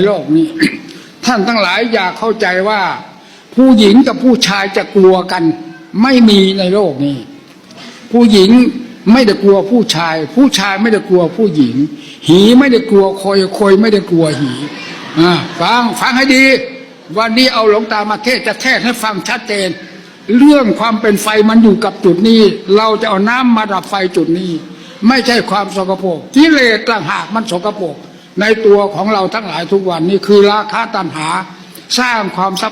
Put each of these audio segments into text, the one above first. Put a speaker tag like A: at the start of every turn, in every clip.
A: โลกนี้ ท่านทั้งหลายอย่าเข้าใจว่าผู้หญิงกับผู้ชายจะกลัวกันไม่มีในโลกนี้ผู้หญิงไม่ได้กลัวผู้ชายผู้ชายไม่ได้กลัวผู้หญิงหีไม่ได้กลัวคอยไม่ได้กลัวหีฟังให้ดีวันนี้เอาหลวงตามาเทศจะเทศให้ฟังชัดเจนเรื่องความเป็นไฟมันอยู่กับจุดนี้เราจะเอาน้ำมาดับไฟจุดนี้ไม่ใช่ความสกปรกกิเลสต่างหากมันสกปรกในตัวของเราทั้งหลายทุกวันนี้คือราคะตัณหาสร้างความส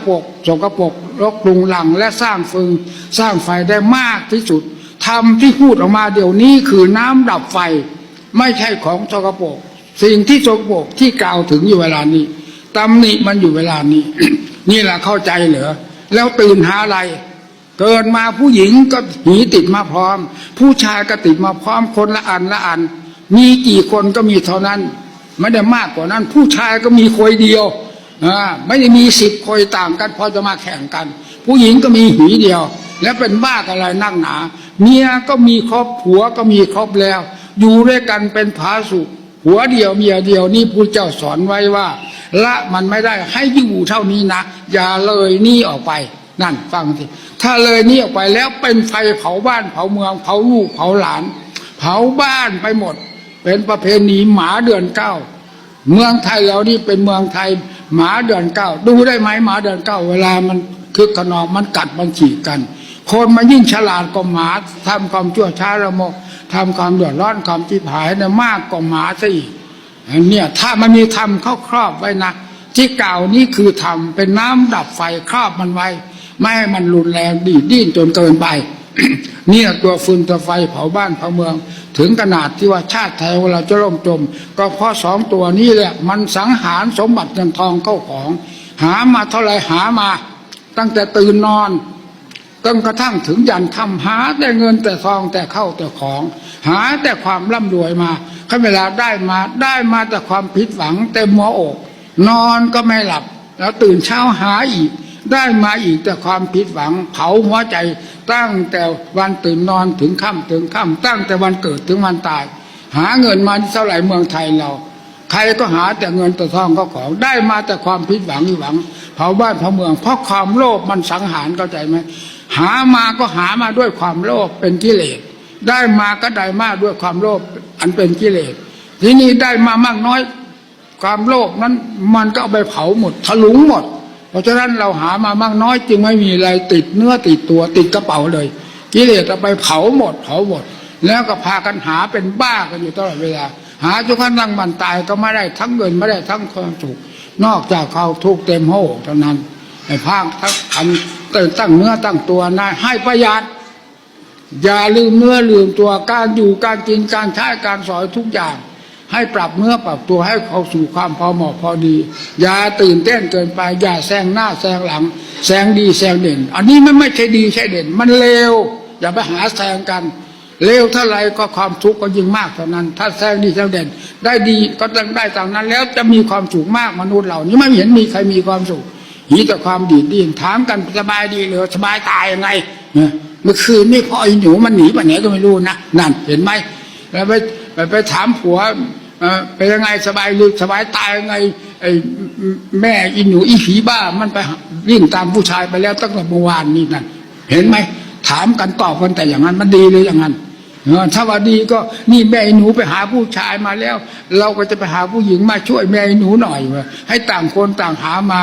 A: กปรกรกรุงรังและสร้างฟืนสร้างไฟได้มากที่สุดธรรมที่พูดออกมาเดี๋ยวนี้คือน้ำดับไฟไม่ใช่ของสกปรกสิ่งที่สกปรกที่กล่าวถึงอยู่เวลานี้ตำหนิมันอยู่เวลานี้ นี่แหละเข้าใจเหรอแล้วตื่นหาอะไรเกิดมาผู้หญิงก็หีติดมาพร้อมผู้ชายก็ติดมาพร้อมคนละอันมีกี่คนก็มีเท่านั้นไม่ได้มากกว่านั้นผู้ชายก็มีคนเดียวไม่ได้มี10 คนต่างกันพอจะมาแข่งกันผู้หญิงก็มีหีเดียวแล้วเป็นบ้าอะไรนั่งหนาเมียก็มีครบผัวก็มีครบแล้วอยู่ด้วยกันเป็นผาสุกหัวเดียวเมียเดียวนี่พระเจ้าสอนไว้ว่าละมันไม่ได้ให้อยู่เท่านี้นะอย่าเลยนี่ออกไปนั่นฟังสิถ้าเลยนี่ออกไปแล้วเป็นไฟเผาบ้านเผาเมืองเผาลูกเผาหลานเผาบ้านไปหมดเป็นประเพณีหมาเดือน9เมืองไทยเรานี่เป็นเมืองไทยหมาเดือน9ดูได้ไหมหมาเดือน9เวลามันคึกขนองมันกัดมันฉีกกันคนมันยิ่งฉลาดกว่าหมาทำความชั่วช้าละโมกทำความเดือดร้อนความที่ผายเนี่ยมากกว่าหมาซะอีกเนี่ยถ้ามันมีธรรมเข้าครอบไว้นะที่กล่าวนี้คือธรรมเป็นน้ำดับไฟครอบมันไว้ไม่ให้มันรุนแรงดิ้นจนเกินไป เนี่ยตัวฟืนตัวไฟเผาบ้านเผาเมืองถึงขนาดที่ว่าชาติไทยเราจะล่มจมก็เพราะ2 ตัวนี้แหละมันสังหารสมบัติเงินทองเข้าของหามาเท่าไรหามาตั้งแต่ตื่นนอนจนกระทั่งถึงยันค่ำหาแต่เงินแต่ทองแต่เข้าแต่ของหาแต่ความร่ำรวยมาขั้นเวลาได้มาแต่ความผิดหวังเต็มหัวอกนอนก็ไม่หลับแล้วตื่นเช้าหาอีกได้มาอีกแต่ความผิดหวังเผาหัวใจตั้งแต่วันตื่นนอนถึงค่ำตั้งแต่วันเกิดถึงวันตายหาเงินมาเท่าไหร่เมืองไทยเราใครก็หาแต่เงินแต่ทองก็ของได้มาแต่ความผิดหวังเผาบ้านเผาเมืองเพราะความโลภมันสังหารเข้าใจไหมหามาก็หามาด้วยความโลภเป็นกิเลสได้มาก็ได้มาด้วยความโลภอันเป็นกิเลสทีนี้ได้มามากน้อยความโลภนั้นมันก็เอาไปเผาหมดถลุงหมดเพราะฉะนั้นเราหามามากน้อยจึงไม่มีอะไรติดเนื้อติดตัวติดกระเป๋าเลยกิเลสเอาไปเผาหมดแล้วก็พากันหาเป็นบ้ากันอยู่ตลอดเวลาหาจนกระทั่งมันตายก็ไม่ได้ทั้งเงินไม่ได้ทั้งความสุขนอกจากเขาทุกเต็มโห่เท่านั้นไอ้ภาคทั้งตั้งเนื้อตั้งตัวนะให้ประหยัดอย่าลืมเนื้อลืมตัวการอยู่การกินการใช้การสอยทุกอย่างให้ปรับเนื้อปรับตัวให้เข้าสู่ความพอเหมาะพอดีอย่าตื่นเต้นเกินไปอย่าแซงหน้าแซงหลังแซงดีแซงเด่นอันนี้มันไม่ใช่ดีใช่เด่นมันเลวอย่าไปหาแซงกันเลวเท่าไรก็ความทุกข์ก็ยิ่งมากเท่านั้นถ้าแซงดีแซงเด่นได้ดีก็ต้องได้ตามนั้นแล้วจะมีความสุขมากมนุษย์เหล่านี้ไม่เห็นมีใครมีความสุขหีแต่ความดีดดิ้นถามกันสบายดีหรือสบายตายยังไงเมื่อคืนนี่พ่อไอ้หนูมันหนีไปไหนก็ไม่รู้นะนั่นเห็นไหมแล้วไปถามผัวเป็นยังไงสบายหรือสบายตายยังไงไอ้แม่อีหนูอีผีบ้ามันไปวิ่งตามผู้ชายไปแล้วตั้งแต่เมื่อวานนี่นั่นเห็นไหมถามกันตอบกันแต่อย่างนั้นมันดีเลยอย่างนั้นถ้าว่าดีก็นี่แม่อีหนูไปหาผู้ชายมาแล้วเราก็จะไปหาผู้หญิงมาช่วยแม่อีหนูหน่อยให้ต่างคนต่างหามา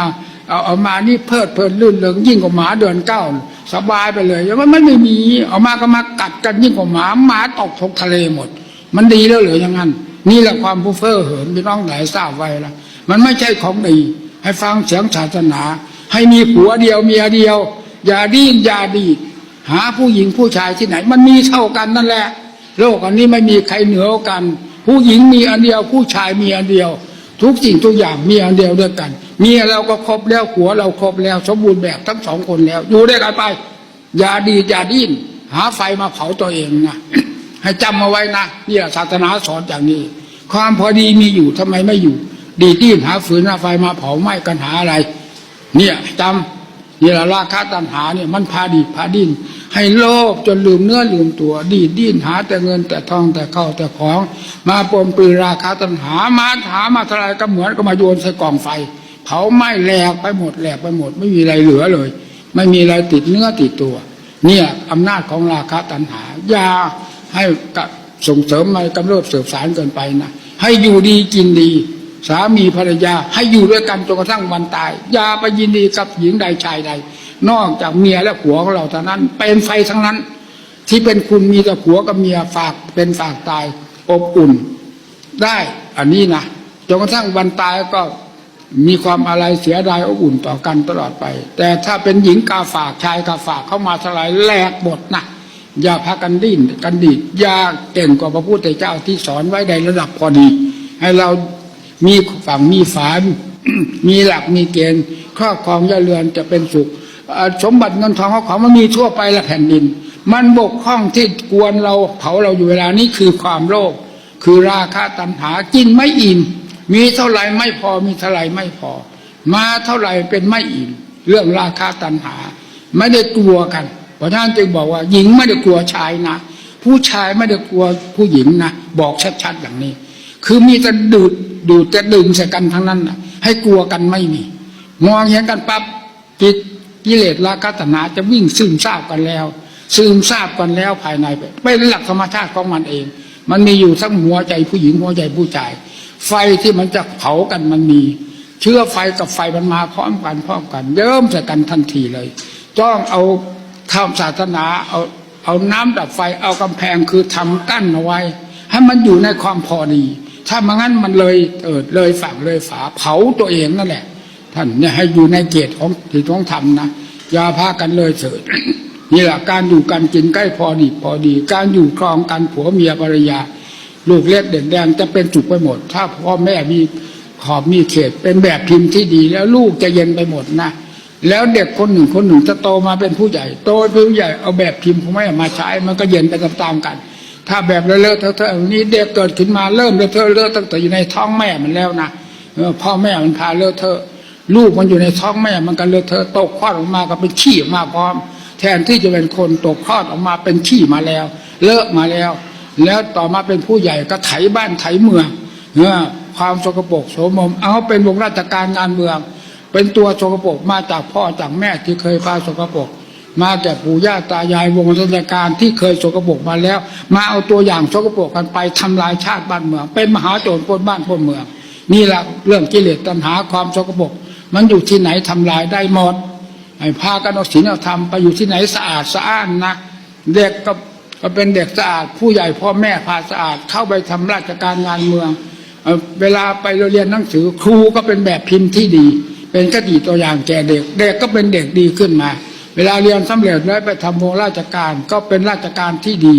A: เอามานี่เพลินลื่นเริงยิ่งกว่าหมาเดือน9สบายไปเลยมันไม่มีเอามาก็มากัดกันยิ่งกว่าหมาตกทะเลหมดมันดีแล้วเหรืออย่างนั้นนี่แหละความผู้เฟ้อเหินพี่น้องหลายทราบไว้แล้วมันไม่ใช่ของดีให้ฟังเสียงศาสนาให้มีผัวเดียวเมียเดียวอย่าดิ้นอย่าดีหาผู้หญิงผู้ชายที่ไหนมันมีเท่ากันนั่นแหละโลกอันนี้ไม่มีใครเหนือกันผู้หญิงมีอันเดียวผู้ชายมีอันเดียวทุกสิ่งทุกอย่างมีอันเดียวด้วยกันเมียเราก็ครบแล้วผัวเราครบแล้วสมบูรณ์แบบทั้ง2 คนแล้วอยู่ด้วยกันไปอย่าดีอย่าดิ้นหาไฟมาเผาตัวเองนะ ให้จำเอาไว้นะนี่ศาสนาสอนอย่างนี้ความพอดีมีอยู่ทำไมไม่อยู่ดีดิ้นหาฝืนหาไฟมาเผาไหม้กันหาอะไรเนี่ยจำนี่แหละราคะตัณหาเนี่ยมันพาดีพาดิ้น ให้โลภจนลืมเนื้อลืมตัวดีดดิ้นหาแต่เงินแต่ทองแต่ข้าวแต่ของมาปนปืนราคาตัณหามาเท่าไรก็เหมือนก็มาโยนใส่กองไฟเผาไหม้แหลกไปหมดไม่มีอะไรเหลือเลยไม่มีอะไรติดเนื้อติดตัวเนี่ยอำนาจของราคะตัณหาอย่าให้ส่งเสริมในกำเริบเสริมสารเกินไปนะให้อยู่ดีกินดีสามีภรรยาให้อยู่ด้วยกันจนกระทั่งวันตายอย่าไปยินดีกับหญิงใดชายใดนอกจากเมียและผัวของเราเท่านั้นเป็นไฟทั้งนั้นที่เป็นคุณมีแต่ผัวกับเมียฝากเป็นฝากตายอบอุ่นได้อันนี้นะจนกระทั่งวันตายก็มีความอะไรเสียดายอบอุ่นต่อกันตลอดไปแต่ถ้าเป็นหญิงกาฝากชายกาฝากเข้ามาทลายแหลกหมดนะอย่าพากันดิ้นกันดีดอย่าเก่งกว่าพระพุทธเจ้าที่สอนไว้ในระดับพอดีให้เรามีฝั่งมีฝา มีหลักมีเกณฑ์ครอบครองย่าเรือนจะเป็นสุขสมบัติเงินทองของมันมีทั่วไปละแผ่นดินมันบกพร่องที่กวนเราเผาเราอยู่เวลานี้คือความโลภคือราคะตัณหากินไม่อิ่มมีเท่าไหร่ไม่พอมีเท่าไหร่ไม่พอมาเท่าไหร่เป็นไม่อิ่มเรื่องราคะตัณหาไม่ได้กลัวกันเพราะฉะนั้นจึงบอกว่าหญิงไม่ได้กลัวชายนะผู้ชายไม่ได้กลัวผู้หญิงนะบอกชัดๆอย่างนี้คือมีแต่ดูดจะดึงใส่กันทั้งนั้นนะให้กลัวกันไม่มีมองเห็นกันปั๊บจิตกิเลสราคะตัณหาจะวิ่งซึมซาบกันแล้วภายในเป็นหลักธรรมชาติของมันเองมันมีอยู่ทั้งหัวใจผู้หญิงหัวใจผู้ชายไฟที่มันจะเผากันมันมีเชื้อไฟกับไฟมันมาพร้อมกันเยิ้มใส่กันทันทีเลยต้องเอาทำศาสนาเอาน้ำดับไฟเอากำแพงคือทำกั้นเอาไว้ให้มันอยู่ในความพอดีถ้าไม่งั้นมันเลยฝั่งเลยฝาเผาตัวเองนั่นแหละท่านเนี่ยให้อยู่ในเกณฑ์ของที่ต้องทำนะอย่าพากันเลยเถิด นี่แหละการอยู่กันกินใกล้พอดีการอยู่ครองกันผัวเมียภรรยาลูกเล็กเด็กแดงจะเป็นจุกไปหมดถ้าพ่อแม่มีขอบมีเขตเป็นแบบพิมพ์ที่ดีแล้วลูกจะเย็นไปหมดนะแล้วเด็กคนหนึ่งจะโตมาเป็นผู้ใหญ่โตเป็นผู้ใหญ่เอาแบบพิมพ์ของแม่มาใช้มันก็เย็นไปตามๆกันถ้าแบบเลอะเทอะนี้เด็กเกิดขึ้นมาเริ่มเลอะเทอะตั้งแต่อยู่ในท้องแม่มันแล้วนะพ่อแม่มันพาเลอะเทอะลูกมันอยู่ในท้องแม่มันก็เลอะเทอะตกคลอดออกมาก็เป็นขี้ออกมาพร้อมแทนที่จะเป็นคนตกคลอดออกมาเป็นขี้มาแล้วเลอะมาแล้วต่อมาเป็นผู้ใหญ่ก็ไถบ้านไถเมืองความสกปรกโสมมเอาเป็นวงราชการงานเมืองเป็นตัวสกปรกมาจากพ่อจากแม่ที่เคยพาสกปรกมาจากปู่ย่าตายายวงราชการที่เคยสกปรกมาแล้วมาเอาตัวอย่างสกปรกกันไปทำลายชาติบ้านเมืองเป็นมหาโจรปล้นบ้านปล้นเมืองนี่แหละเรื่องกิเลสตัณหาความสกปรกมันอยู่ที่ไหนทำลายได้หมดให้พากันเอาศีลเอาธรรมไปอยู่ที่ไหนสะอาดสะอ้านนะเด็กก็เป็นเด็กสะอาดผู้ใหญ่พ่อแม่พาสะอาดเข้าไปทำราชการงานเมืองเวลาไปเรียนหนังสือครูก็เป็นแบบพิมพ์ที่ดีเป็นคติตัวอย่างแก่เด็กก็เป็นเด็กดีขึ้นมาเวลาเรียนสำเร็จแล้วไปทำวงราชการก็เป็นราชการที่ดี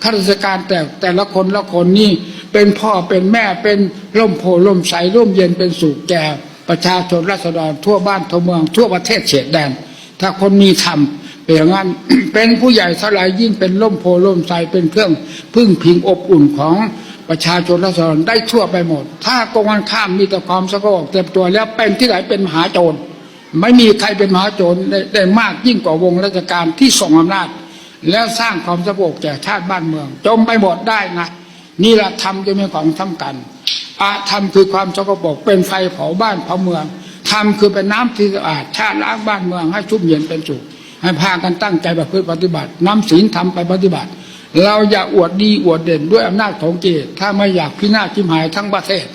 A: ข้าราชการแต่ละคนนี่เป็นพ่อเป็นแม่เป็นร่มโพล่มใสร่มเย็นเป็นสุขแก่ประชาชนราษฎรทั่วบ้านทั่วเมืองทั่วประเทศเขตแดนถ้าคนมีธรรมเป็นอย่างนั้น เป็นผู้ใหญ่เท่าไรยิ่งเป็นร่มโพล่มใสเป็นเครื่องพึ่งพิงอบอุ่นของประชาชนราษฎรได้ทั่วไปหมดถ้าตรงกันข้ามมีแต่ความสกปรกเต็มตัวแล้วเป็นที่ไหนเป็นมหาโจรไม่มีใครเป็นมหาโจรได้มากยิ่งกว่าวงราชการที่ทรงอำนาจแล้วสร้างความสกปรกแก่ชาติบ้านเมืองจมไปหมดได้นะนี่แหละธรรมจะมีของสำคัญธรรมคือความสกปรกเป็นไฟเผาบ้านเผาเมืองธรรมคือเป็นน้ำที่สะอาดชาติล้างบ้านเมืองให้ชุ่มเย็นเป็นสุขให้พากันตั้งใจประพฤติปฏิบัตินำศีลธรรมไปปฏิบัติเราอย่าอวดดีอวดเด่นด้วยอำนาจของกิเลสถ้าไม่อยากพินาศชิบหายทั้งประเทศ